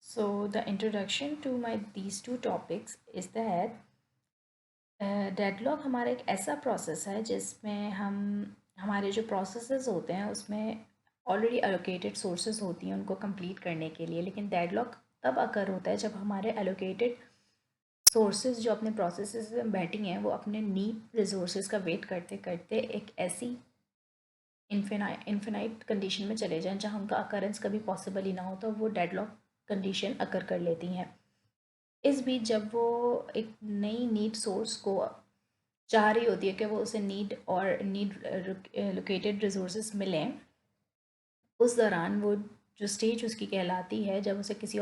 So the introduction to my these two topics is that deadlock हमारा एक ऐसा process है जिसमें हम हमारे जो प्रोसेसेस होते हैं उसमें ऑलरेडी एलोकेटेड सोर्सेज होती हैं उनको कंप्लीट करने के लिए, लेकिन डेडलॉक तब अकर होता है जब हमारे एलोकेटेड सोर्सेज जो अपने प्रोसेसेस में बैठी हैं वो अपने नीड रिसोर्सेज का वेट करते करते एक ऐसी इन्फिनाइट कंडीशन में चले जाएं जहाँ उनका अकरेंस कभी पॉसिबल ही ना हो, तो वो डेडलॉक कंडीशन अकर कर लेती हैं। इस बीच जब वो एक नई नीड सोर्स को चाह रही होती है कि वो उसे नीड लोकेटेड रिसोर्सेज मिलें, उस दौरान वो जो स्टेज उसकी कहलाती है जब उसे किसी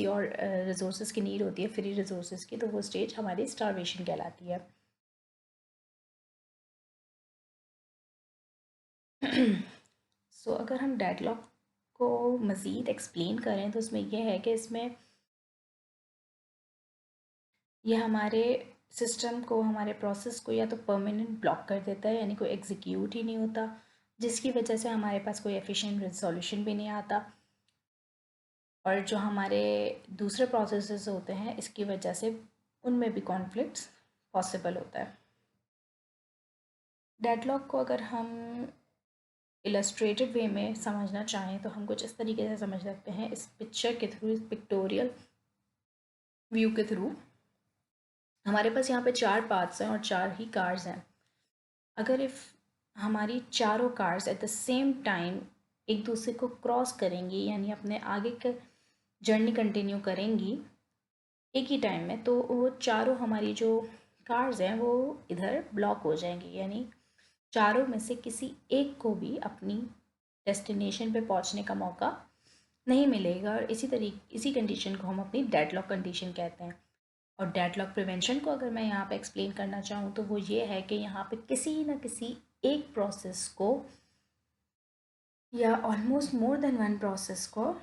और रिसोर्सेज की नीड होती है, फ्री रिसोर्सेज की, तो वो स्टेज हमारी स्टारवेशन कहलाती है। सो अगर हम डेडलॉक को मज़ीद एक्सप्लेन करें तो उसमें यह है कि इसमें यह हमारे सिस्टम को, हमारे प्रोसेस को या तो परमानेंट ब्लॉक कर देता है, यानी कोई एग्जीक्यूट ही नहीं होता, जिसकी वजह से हमारे पास कोई एफिशिएंट रिजोल्यूशन भी नहीं आता, और जो हमारे दूसरे प्रोसेसेस होते हैं इसकी वजह से उनमें भी कॉन्फ्लिक्ट्स पॉसिबल होता है। डेडलॉक को अगर हम इलस्ट्रेटेड वे में समझना चाहें तो हम कुछ इस तरीके से समझ सकते हैं, इस पिक्चर के थ्रू, इस पिक्टोरियल व्यू के थ्रू। हमारे पास यहाँ पे 4 पाथ्स हैं और 4 ही कार्स हैं। अगर इफ़ हमारी चारों cars at the same time एक दूसरे को क्रॉस करेंगी, यानी अपने आगे का जर्नी कंटिन्यू करेंगी एक ही टाइम में, तो वो चारों हमारी जो कार्स हैं वो इधर ब्लॉक हो जाएंगी, यानी चारों में से किसी एक को भी अपनी डेस्टिनेशन पे पहुंचने का मौका नहीं मिलेगा, और इसी कंडीशन को हम अपनी डेडलॉक कंडीशन कहते हैं। और डेडलॉक प्रिवेंशन को अगर मैं यहाँ पे एक्सप्लेन करना चाहूँ तो वो ये है कि यहाँ पे किसी न किसी एक प्रोसेस को या almost more than one process को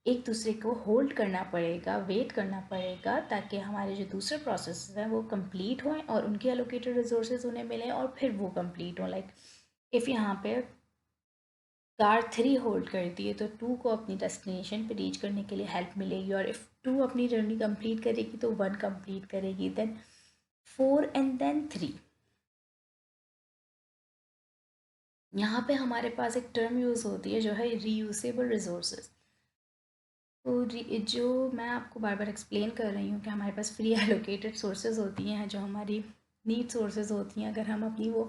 एक दूसरे को होल्ड करना पड़ेगा, वेट करना पड़ेगा, ताकि हमारे जो दूसरे प्रोसेस हैं वो कंप्लीट हों और उनके एलोकेटेड रिसोर्सेज उन्हें मिलें और फिर वो कंप्लीट हों। लाइक इफ़ यहाँ पे कार 3 होल्ड करती है तो 2 को अपनी डेस्टिनेशन पे रीच करने के लिए हेल्प मिलेगी, और इफ़ 2 अपनी जर्नी कंप्लीट करेगी तो 1 कंप्लीट करेगी, देन 4 एंड देन 3। यहाँ पे हमारे पास एक टर्म यूज़ होती है जो है रीयूसेबल रिसोर्सेज। तो जो मैं आपको बार बार एक्सप्लेन कर रही हूँ कि हमारे पास फ्री एलोकेटेड सोर्सेज होती हैं जो हमारी नीड सोर्सेज होती हैं, अगर हम अपनी वो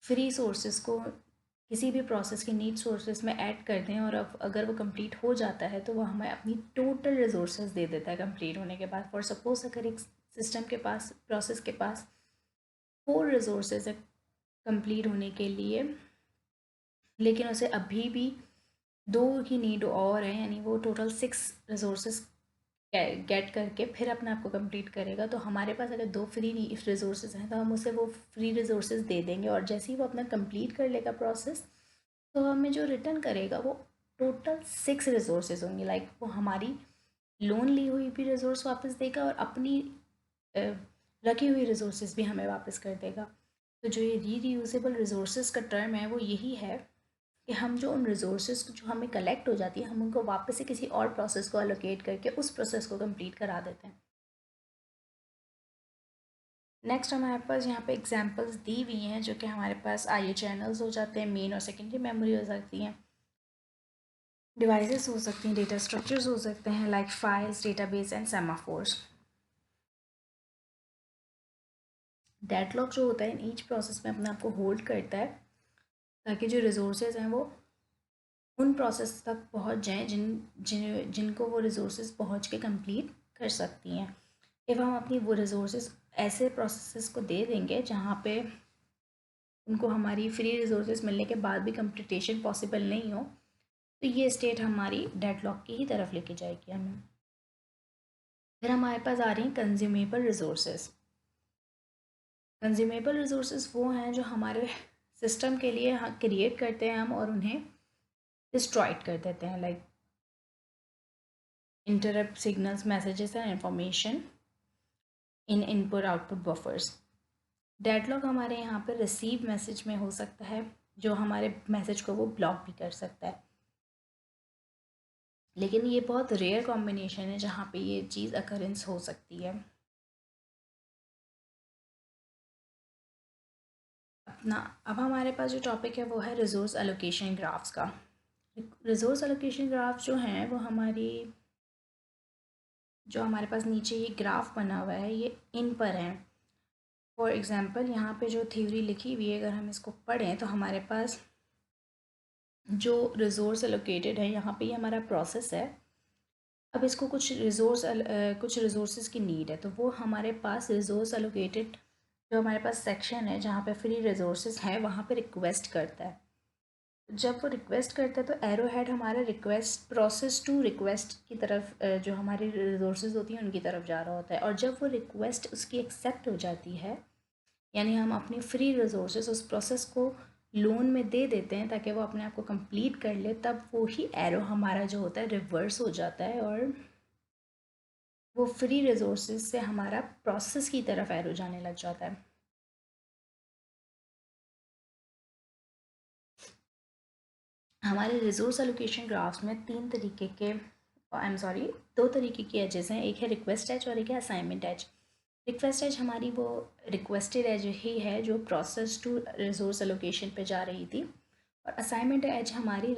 फ्री सोर्सेज को किसी भी प्रोसेस के नीड सोर्सेज में ऐड कर दें और अब अगर वो कंप्लीट हो जाता है तो वो हमें अपनी टोटल रिसोर्सेज दे देता है कंप्लीट होने के बाद। फॉर सपोज अगर एक सिस्टम के पास, प्रोसेस के पास 4 रिसोर्सेज है कंप्लीट होने के लिए, लेकिन उसे अभी भी 2 ही नीड और है, यानी वो टोटल 6 रिसोर्सेज गेट करके फिर अपने आप को कंप्लीट करेगा, तो हमारे पास अगर 2 फ्री रिसोर्सेज हैं तो हम उसे वो फ्री रिसोर्सेज दे देंगे, और जैसे ही वो अपना कंप्लीट कर लेगा प्रोसेस तो हमें जो रिटर्न करेगा वो टोटल 6 रिसोर्सेज होंगी। लाइक वो हमारी लोन ली हुई भी रिसोर्स वापस देगा और अपनी अ, रखी हुई रिसोर्सेज भी हमें वापस कर देगा। तो जो ये रीयूजेबल रिसोर्सेज का टर्म है वो यही है कि हम जो उन रिसोर्सेज जो हमें कलेक्ट हो जाती है हम उनको वापस से किसी और प्रोसेस को एलोकेट करके उस प्रोसेस को कंप्लीट करा देते हैं। नेक्स्ट हमारे पास यहाँ पे एग्जांपल्स दी हुई हैं जो कि हमारे पास आईओ चैनल्स हो जाते हैं, मेन और सेकेंडरी मेमोरी हो सकती हैं, डिवाइसेस हो सकती हैं, डेटा स्ट्रक्चर्स हो सकते हैं like files, database and semaphores. Deadlock जो होता है इन ईच प्रोसेस में अपने आप को होल्ड करता है ताकि जो रिसोर्सेज हैं वो उन प्रोसेस तक पहुंच जाएं जिनको वो रिसोर्सेज पहुंच के कंप्लीट कर सकती हैं। इफ़ हम अपनी वो रिसोर्सेज ऐसे प्रोसेसेस को दे देंगे जहाँ पे उनको हमारी फ्री रिसोर्सेज मिलने के बाद भी कंप्लीटेशन पॉसिबल नहीं हो, तो ये स्टेट हमारी डेडलॉक की ही तरफ लेके जाएगी हमें। फिर हमारे पास आ रही हैं कंज्यूमेबल रिसोर्सेज। कंज्यूमेबल रिसोर्सेज वो हैं जो हमारे सिस्टम के लिए क्रिएट करते हैं हम और उन्हें डिस्ट्रॉयड कर देते हैं, like interrupt signals, messages and information in input output buffers. Deadlock हमारे यहाँ पर रिसीव मैसेज में हो सकता है जो हमारे मैसेज को वो ब्लॉक भी कर सकता है, लेकिन ये बहुत रेयर कॉम्बिनेशन है जहाँ पे ये चीज़ अकरेंस हो सकती है। अपना अब हमारे पास जो टॉपिक है वो है रिसोर्स एलोकेशन ग्राफ्स का। रिसोर्स एलोकेशन ग्राफ जो हैं वो जो हमारे पास नीचे ये ग्राफ बना हुआ है ये इन पर है। फॉर एग्ज़ाम्पल यहाँ पे जो थ्योरी लिखी हुई है अगर हम इसको पढ़ें तो हमारे पास जो रिसोर्स एलोकेटेड है यहाँ पे ये हमारा प्रोसेस है। अब इसको कुछ रिसोर्सेज की नीड है तो वो हमारे पास रिसोर्स एलोकेटेड जो हमारे पास सेक्शन है जहाँ पे फ्री रिसोर्सेज हैं वहाँ पे रिक्वेस्ट करता है। जब वो रिक्वेस्ट करता है तो एरो हेड हमारा रिक्वेस्ट प्रोसेस टू रिक्वेस्ट की तरफ जो हमारी रिसोर्सेज होती हैं उनकी तरफ जा रहा होता है। और जब वो रिक्वेस्ट उसकी एक्सेप्ट हो जाती है यानी हम अपनी फ्री रिसोर्सेज उस प्रोसेस को लोन में दे देते हैं ताकि वो अपने आप को कंप्लीट कर ले, तब वो ही एरो हमारा जो होता है रिवर्स हो जाता है और वो फ्री रिसोर्सेज से हमारा प्रोसेस की तरफ एरो जाने लग जाता है। हमारे रिसोर्स एलोकेशन ग्राफ्स में दो तरीके के एजेस हैं, एक है रिक्वेस्ट एज और एक है असाइनमेंट एज। रिक्वेस्ट एज हमारी वो रिक्वेस्टेड एज ही है जो प्रोसेस टू रिसोर्स एलोकेशन पे जा रही थी, और असाइनमेंट एज हमारी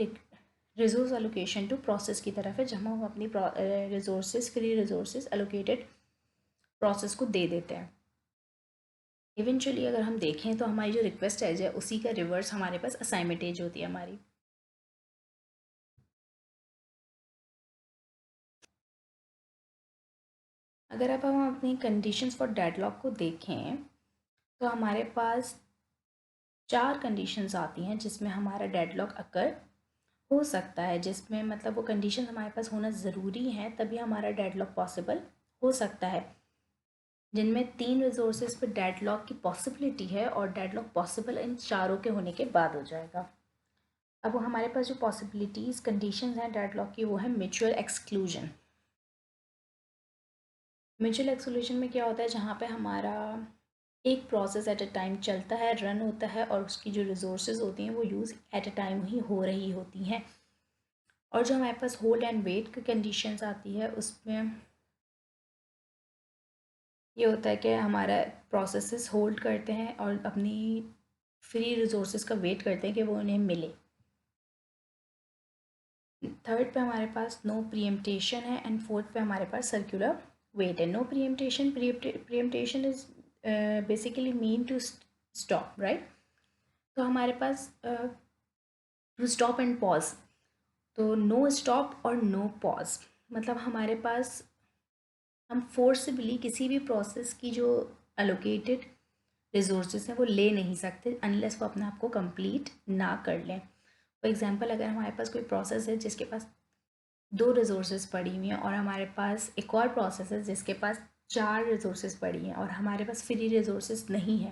रिसोर्स एलोकेशन टू प्रोसेस की तरफ है जहाँ हम अपनी फ्री रिसोर्सेज एलोकेटेड प्रोसेस को दे देते हैं। इवेंचुअली अगर हम देखें तो हमारी जो रिक्वेस्ट एज है उसी का रिवर्स हमारे पास असाइनमेंट एज होती है हमारी। अगर अब हम अपनी कंडीशंस फॉर डेडलॉक को देखें तो हमारे पास 4 कंडीशंस आती हैं जिसमें हमारा डेडलॉक अकर हो सकता है, जिसमें मतलब वो कंडीशन हमारे पास होना ज़रूरी है तभी हमारा डेडलॉक पॉसिबल हो सकता है, जिनमें 3 रिसोर्सेज पर डेडलॉक की पॉसिबिलिटी है और डेडलॉक पॉसिबल इन चारों के होने के बाद हो जाएगा। अब वो हमारे पास जो पॉसिबिलिटीज़ कंडीशंस हैं डेडलॉक की वो है म्यूचुअल एक्सक्लूजन। म्यूचुअल एक्सक्लूजन में क्या होता है, जहाँ पे हमारा एक प्रोसेस एट अ टाइम चलता है, रन होता है और उसकी जो रिसोर्सेज होती हैं वो यूज़ एट अ टाइम ही हो रही होती हैं। और जो हमारे पास होल्ड एंड वेट की कंडीशंस आती है उसमें ये होता है कि हमारा प्रोसेसेस होल्ड करते हैं और अपनी फ्री रिसोर्सेज का वेट करते हैं कि वो उन्हें मिले। थर्ड पे हमारे पास नो प्रीएम्पटेशन है एंड फोर्थ पे हमारे पास सर्कुलर वेट है। No preemption is basically mean to stop, right. तो हमारे पास टू स्टॉप एंड पॉज, तो नो स्टॉप और नो पॉज मतलब हमारे पास हम फोर्सबली किसी भी प्रोसेस की जो एलोकेटेड रिसोर्सेज हैं वो ले नहीं सकते अनलेस वो अपने आप को कंप्लीट ना कर लें। फॉर एग्जांपल अगर हमारे पास कोई प्रोसेस है जिसके पास 2 रिसोर्सेज पड़ी हुई हैं और हमारे पास एक और प्रोसेस है जिसके पास 4 रिसोर्सेज पड़ी हैं और हमारे पास फ्री रिसोर्सेज नहीं है,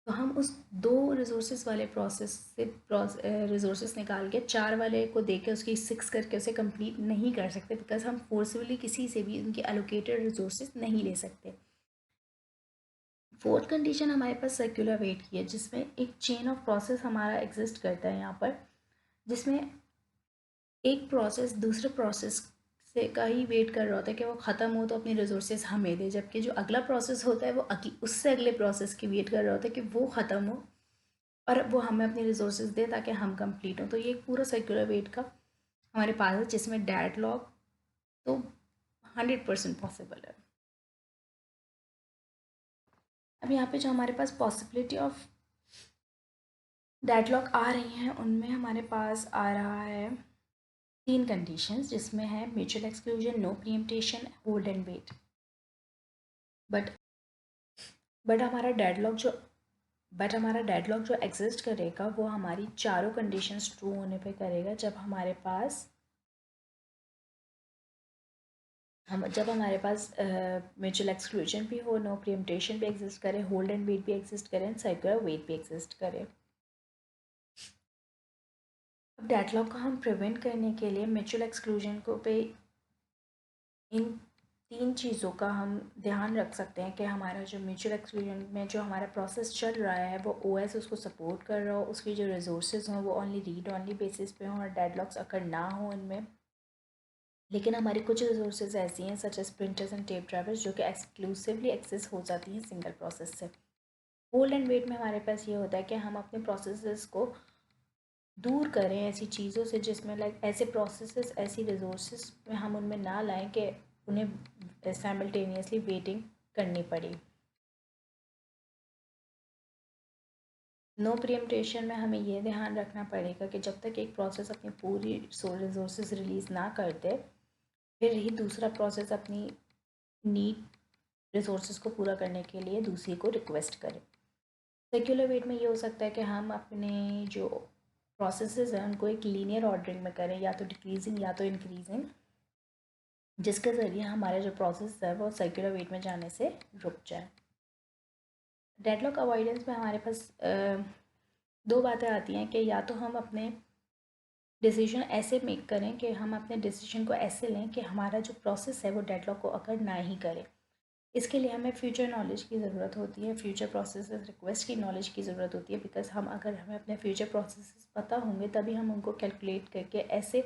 तो हम उस 2 रिसोर्सेज वाले प्रोसेस से रिसोर्सेज निकाल के 4 वाले को दे के उसकी 6 करके उसे कंप्लीट नहीं कर सकते, बिकॉज हम फोर्सफुली किसी से भी उनके एलोकेटेड रिसोर्सेज नहीं ले सकते। फोर्थ कंडीशन हमारे पास सर्कुलर वेट की है जिसमें एक चेन ऑफ प्रोसेस हमारा एग्जिस्ट करता है यहाँ पर, जिसमें एक प्रोसेस दूसरे प्रोसेस से का ही वेट कर रहा होता है कि वो ख़त्म हो तो अपनी रिसोर्सेज हमें दे, जबकि जो अगला प्रोसेस होता है वो उससे अगले प्रोसेस की वेट कर रहा होता है कि वो ख़त्म हो और वो हमें अपनी रिसोर्सेज दे ताकि हम कंप्लीट हों। तो ये एक पूरा सर्कुलर वेट का हमारे पास है जिसमें डेडलॉक तो 100% पॉसिबल है। अब यहाँ पे जो हमारे पास पॉसिबिलिटी ऑफ डेडलॉक आ रही हैं उनमें हमारे पास आ रहा है 3 कंडीशंस जिसमें है mutual exclusion, no preemption, hold and wait. But but हमारा डेडलॉक जो एग्जिस्ट करेगा वो हमारी चारों कंडीशंस ट्रू होने पे करेगा, जब हमारे पास म्यूचुअल एक्सक्लूजन भी हो, नो प्रीएम्पटेशन भी एग्जिस्ट करे, होल्ड एंड वेट भी एग्जिस्ट करे एंड सर्कुलर वेट भी एग्जिस्ट करे। अब डेडलॉक को हम प्रिवेंट करने के लिए म्यूचुअल एक्सक्लूजन को पे इन 3 चीज़ों का हम ध्यान रख सकते हैं कि हमारा जो म्यूचुअल एक्सक्लूजन में जो हमारा प्रोसेस चल रहा है वो ओएस उसको सपोर्ट कर रहा हो, उसकी जो रिसोर्सेज हों वो ओनली रीड ओनली बेसिस पे हों और डेडलॉक्स अकर ना हो उनमें। लेकिन हमारी कुछ रिसोर्सेज ऐसी हैं such as printers and tape drivers जो कि एक्सक्लूसिवली एक्सेस हो जाती हैं सिंगल प्रोसेस से। होल्ड एंड वेट में हमारे पास ये होता है कि हम अपने प्रोसेसेस को दूर करें ऐसी चीज़ों से जिसमें लाइक ऐसे प्रोसेसेस ऐसी रिसोर्सेज में हम उनमें ना लाएं कि उन्हें साइमल्टेनियसली वेटिंग करनी पड़े। नो प्रीएम्पटेशन में हमें ये ध्यान रखना पड़ेगा कि जब तक एक प्रोसेस अपनी पूरी रिसोर्सेज रिलीज़ ना कर दे फिर ही दूसरा प्रोसेस अपनी नीड रिसोर्सेज को पूरा करने के लिए दूसरी को रिक्वेस्ट करें। सर्कुलर वेट में ये हो सकता है कि हम अपने जो प्रोसेसेस हैं उनको एक लीनियर ऑर्डरिंग में करें, या तो डिक्रीजिंग या तो इंक्रीजिंग, जिसके ज़रिए हमारे जो प्रोसेस है वो सर्कुलर वेट में जाने से रुक जाए। डेडलॉक अवॉइडेंस में हमारे पास दो बातें आती हैं कि या तो हम अपने डिसीजन ऐसे मेक करें कि हम अपने डिसीजन को ऐसे लें कि हमारा जो प्रोसेस है वो डेडलॉक को अकर ना ही करे। इसके लिए हमें फ्यूचर नॉलेज की ज़रूरत होती है, फ्यूचर प्रोसेस रिक्वेस्ट की नॉलेज की ज़रूरत होती है, बिकॉज हमें अपने फ्यूचर प्रोसेस पता होंगे तभी हम उनको कैलकुलेट करके ऐसे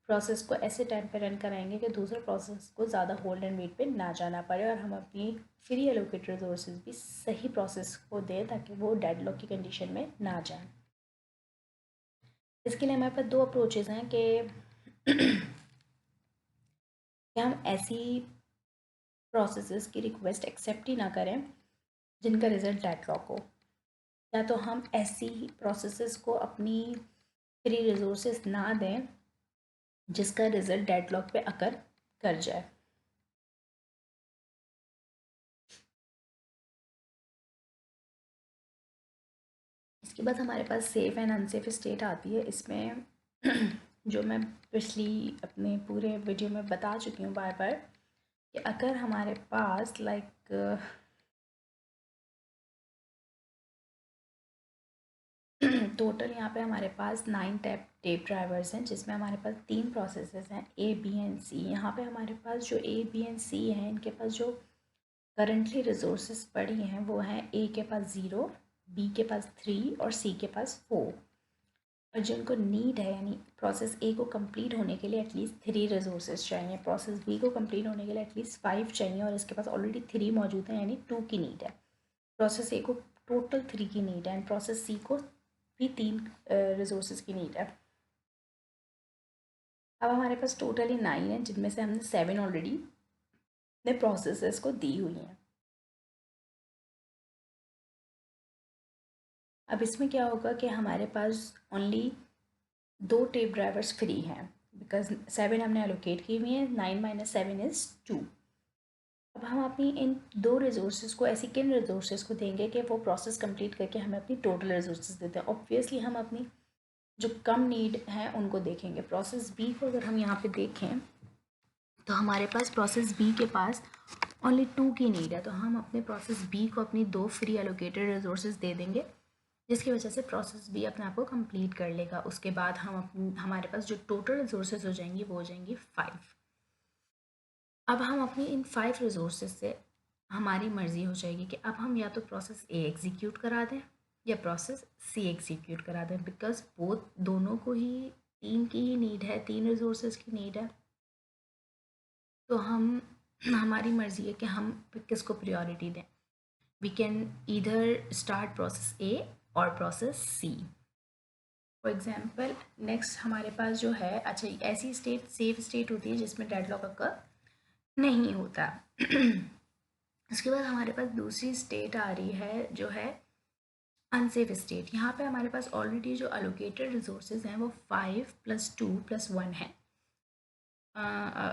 प्रोसेस को ऐसे टाइम पे रन कराएंगे कि दूसरे प्रोसेस को ज़्यादा होल्ड एंड वेट पे ना जाना पड़े और हम अपनी फ्री एलोकेटेड रिसोर्सेज भी सही प्रोसेस को दें ताकि वो डेडलॉक की कंडीशन में ना जाए। इसके लिए हमारे पास दो अप्रोचेज़ हैं कि हम ऐसी प्रोसेसेस की रिक्वेस्ट एक्सेप्ट ही ना करें जिनका रिजल्ट डेडलॉक हो, या तो हम ऐसी प्रोसेसेस को अपनी फ्री रिसोर्सेज ना दें जिसका रिजल्ट डेडलॉक पे अकर कर जाए। इसके बाद हमारे पास सेफ़ एंड अनसेफ स्टेट आती है। इसमें जो मैं पिछली अपने पूरे वीडियो में बता चुकी हूँ बार बार कि अगर हमारे पास लाइक टोटल यहाँ पे हमारे पास 9 टेप ड्राइवर्स हैं जिसमें हमारे पास 3 प्रोसेसेस हैं ए बी एंड सी। यहाँ पे हमारे पास जो ए बी एंड सी हैं इनके पास जो करंटली रिसोर्सेज पड़ी हैं वो हैं ए के पास 0, बी के पास 3 और सी के पास 4। और जिनको नीड है यानी प्रोसेस ए को कंप्लीट होने के लिए एटलीस्ट 3 रिसोर्सेज चाहिए, प्रोसेस बी को कंप्लीट होने के लिए एटलीस्ट 5 चाहिए और इसके पास ऑलरेडी 3 मौजूद हैं यानी 2 की नीड है। प्रोसेस ए को टोटल 3 की नीड है एंड प्रोसेस सी को भी 3 रिसोर्सेज की नीड है। अब हमारे पास टोटली 9 है जिनमें से हमने 7 ऑलरेडी अपने प्रोसेसेस को दी हुई हैं। अब इसमें क्या होगा कि हमारे पास ओनली 2 टेप ड्राइवर्स फ्री हैं बिकॉज 7 हमने एलोकेट की हुई हैं, 9 माइनस 7 इज़ 2। अब हम अपनी इन 2 रिसोर्सेज को ऐसी किन रिसोर्सेज को देंगे कि वो प्रोसेस कंप्लीट करके हमें अपनी टोटल रिसोर्सेज देते हैं। ऑब्वियसली हम अपनी जो कम नीड है उनको देखेंगे। प्रोसेस बी को अगर हम यहाँ पे देखें तो हमारे पास प्रोसेस बी के पास ओनली 2 की नीड है, तो हम अपने प्रोसेस बी को अपनी 2 फ्री एलोकेटेड रिसोर्सेज दे देंगे जिसकी वजह से प्रोसेस बी अपने आप को कंप्लीट कर लेगा। उसके बाद हमारे पास जो टोटल रिसोर्सेज हो जाएंगी वो हो जाएंगी 5। अब हम अपनी इन 5 रिसोर्सेज से हमारी मर्ज़ी हो जाएगी कि अब हम या तो प्रोसेस ए एग्जीक्यूट करा दें या प्रोसेस सी एग्जीक्यूट करा दें, बिकॉज बोथ दोनों को ही 3 की ही नीड है, 3 रिसोर्सेज की नीड है। तो हमारी मर्ज़ी है कि हम किसको प्रायोरिटी दें। We can either start process A और process C. For example next हमारे पास जो है, अच्छा ऐसी स्टेट सेफ स्टेट होती है जिसमें डेडलॉक अकर नहीं होता। उसके बाद हमारे पास दूसरी स्टेट आ रही है जो है अनसेफ स्टेट। यहाँ पे हमारे पास ऑलरेडी जो अलोकेटेड रिसोर्सेज हैं वो 5 + 2 + 1 है।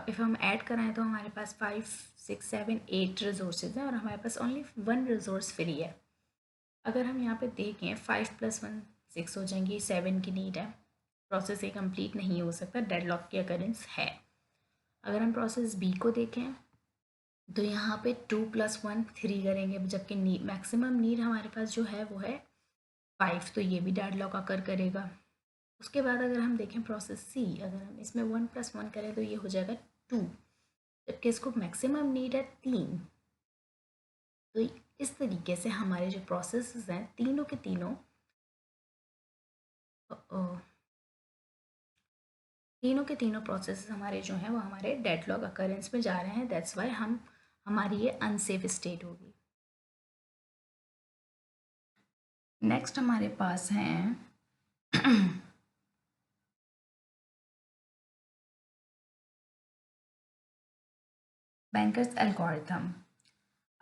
इफ़ हम ऐड कराएं तो हमारे पास 5, 6, 7, 8 रिसोर्सेज हैं और हमारे पास ओनली 1 रिसोर्स फ्री है। अगर हम यहाँ पे देखें 5 + 1 6 हो जाएंगी, 7 की नीड है, प्रोसेस ए कंप्लीट नहीं हो सकता, डेडलॉक की अकरेंस है। अगर हम प्रोसेस बी को देखें तो यहाँ पे 2 + 1 3 करेंगे, जबकि मैक्सिमम नीड हमारे पास जो है वो है 5, तो ये भी डेडलॉक अकर करेगा। उसके बाद अगर हम देखें प्रोसेस सी, अगर हम इसमें 1 + 1 करें तो ये हो जाएगा 2, जबकि इसको मैक्सिमम नीड है 3। तो इस तरीके से हमारे जो प्रोसेस हैं तीनों के तीनों तीनों के तीनों प्रोसेस हमारे जो हैं वो हमारे डेडलॉक अकरेंस में जा रहे हैं। दैट्स वाई हमारी ये अनसेफ स्टेट होगी। नेक्स्ट हमारे पास हैं बैंकर्स एल्गोरिथम।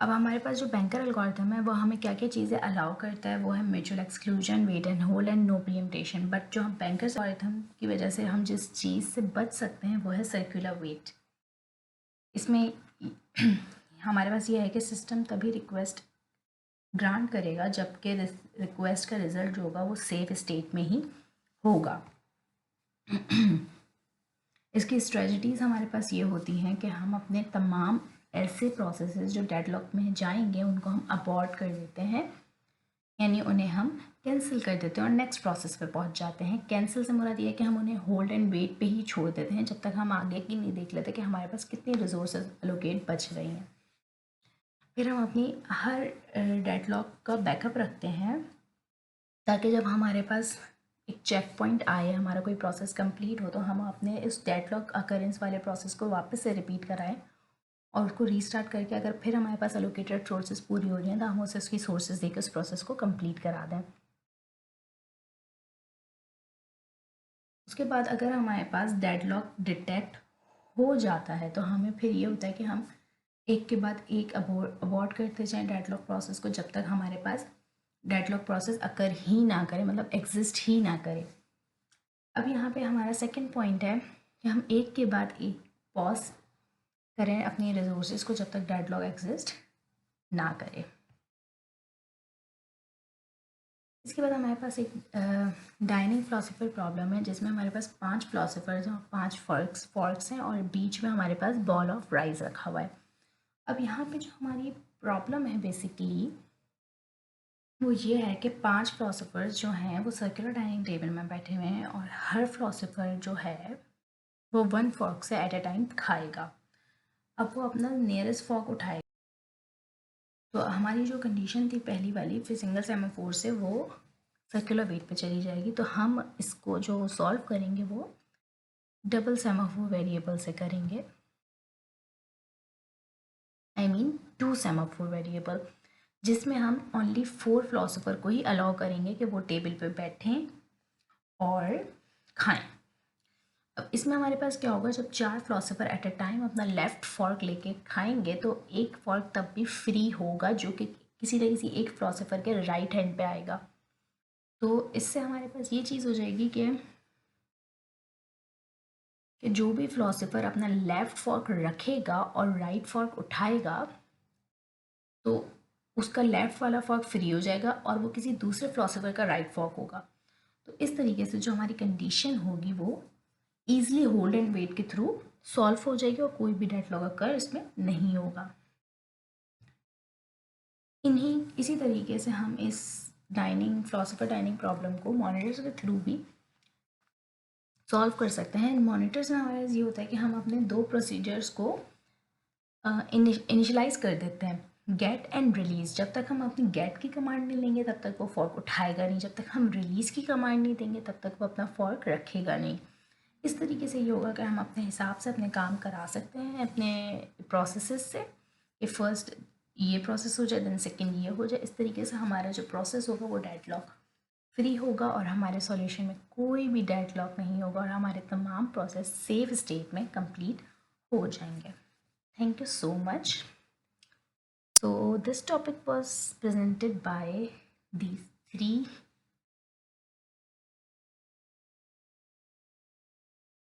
अब हमारे पास जो बैंकर एल्गोरिथम है वो हमें क्या क्या चीज़ें अलाउ करता है, वो है mutual exclusion, wait and hold and no preemption. But जो हम बैंकर्स एल्गोरिथम की वजह से हम जिस चीज़ से बच सकते हैं वो है सर्कुलर वेट। इसमें हमारे पास ये है कि सिस्टम तभी रिक्वेस्ट ग्रांट करेगा जबकि रिक्वेस्ट का रिजल्ट जो होगा वो सेफ स्टेट में ही होगा। इसकी स्ट्रेटजीज हमारे पास ये होती हैं कि हम अपने तमाम ऐसे प्रोसेसेस जो डेडलॉक में जाएंगे उनको हम अबॉर्ट कर देते हैं, यानी उन्हें हम कैंसिल कर देते हैं और नेक्स्ट प्रोसेस पे पहुंच जाते हैं। कैंसिल से मुराद ये है कि हम उन्हें होल्ड एंड वेट पे ही छोड़ देते हैं जब तक हम आगे की नहीं देख लेते कि हमारे पास कितनी रिसोर्सेज एलोकेट बच रही हैं। फिर हम अपनी हर डेडलॉक का बैकअप रखते हैं ताकि जब हमारे पास एक चेक पॉइंट आए, हमारा कोई प्रोसेस कंप्लीट हो, तो हम अपने इस डेडलॉक अकरेंस वाले प्रोसेस को वापस से रिपीट कराएं और उसको रीस्टार्ट करके अगर फिर हमारे पास एलोकेटेड सोर्सेज पूरी हो रही हैं तो हम उसे उसकी सोर्सेज देकर उस प्रोसेस को कंप्लीट करा दें। उसके बाद अगर हमारे पास डेडलॉक डिटेक्ट हो जाता है तो हमें फिर ये होता है कि हम एक के बाद एक अबॉर्ट करते जाएं डेडलॉक प्रोसेस को जब तक हमारे पास डेडलॉक प्रोसेस अकर ही ना करे, मतलब एग्जिस्ट ही ना करे। अब यहाँ पे हमारा सेकंड पॉइंट है कि हम एक के बाद एक पॉज करें अपनी रिसोर्सेज को जब तक डेडलॉक एग्जिस्ट ना करे। इसके बाद हमारे पास एक डाइनिंग फिलोसफर प्रॉब्लम है जिसमें हमारे पास 5 फिलोसफर्स हैं और 5 फॉर्क्स हैं और बीच में हमारे पास बॉल ऑफ राइस रखा हुआ है। अब यहाँ पे जो हमारी प्रॉब्लम है बेसिकली वो ये है कि 5 फिलोसफर्स जो हैं वो सर्कुलर डाइनिंग टेबल में बैठे हुए हैं और हर फिलोसफर जो है वो 1 फॉर्क से एट अ टाइम खाएगा। अब वो अपना नियरेस्ट फॉर्क उठाएगा, तो हमारी जो कंडीशन थी पहली वाली फिर सिंगल सेमाफोर से वो सर्कुलर वेट पे चली जाएगी। तो हम इसको जो सॉल्व करेंगे वो डबल सेमाफोर वेरिएबल से करेंगे, आई मीन 2 सेमाफोर वेरिएबल, जिसमें हम ओनली 4 फिलोसोफर को ही अलाउ करेंगे कि वो टेबल पे बैठें और खाएं। अब इसमें हमारे पास क्या होगा, जब 4 फिलोसोफर एट अ टाइम अपना लेफ्ट फॉर्क लेके खाएंगे तो एक फॉर्क तब भी फ्री होगा जो कि किसी न किसी एक फिलोसोफर के राइट हैंड पे आएगा। तो इससे हमारे पास ये चीज़ हो जाएगी कि जो भी फिलोसोफर अपना लेफ्ट फॉर्क रखेगा और राइट फॉर्क उठाएगा तो उसका लेफ्ट वाला फॉर्क फ्री हो जाएगा और वो किसी दूसरे फिलोसोफर का राइट फॉर्क होगा। तो इस तरीके से जो हमारी कंडीशन होगी वो ईजिली होल्ड एंड वेट के थ्रू सॉल्व हो जाएगी और कोई भी डेडलॉक अकर इसमें नहीं होगा। इसी तरीके से हम इस फिलोसोफर डाइनिंग प्रॉब्लम को मॉनिटर्स के थ्रू भी सॉल्व कर सकते हैं। मॉनिटर्स में हमारे ये होता है कि हम अपने 2 प्रोसीजर्स को इनिशलाइज कर देते हैं, गेट एंड रिलीज़। जब तक हम अपनी गेट की कमांड नहीं लेंगे तब तक वो फॉर्क उठाएगा नहीं, जब तक हम रिलीज़ की कमांड नहीं देंगे तब तक वो अपना फॉर्क रखेगा नहीं। इस तरीके से ये होगा कि हम अपने हिसाब से अपने काम करा सकते हैं अपने प्रोसेसेस से, कि फर्स्ट ये प्रोसेस हो जाए देन सेकंड ये हो जाए। इस तरीके से हमारा जो प्रोसेस होगा वो डेडलॉक फ्री होगा और हमारे सॉल्यूशन में कोई भी डेडलॉक नहीं होगा और हमारे तमाम प्रोसेस सेफ स्टेट में कंप्लीट हो जाएंगे। Thank you so much. So this topic was presented by these 3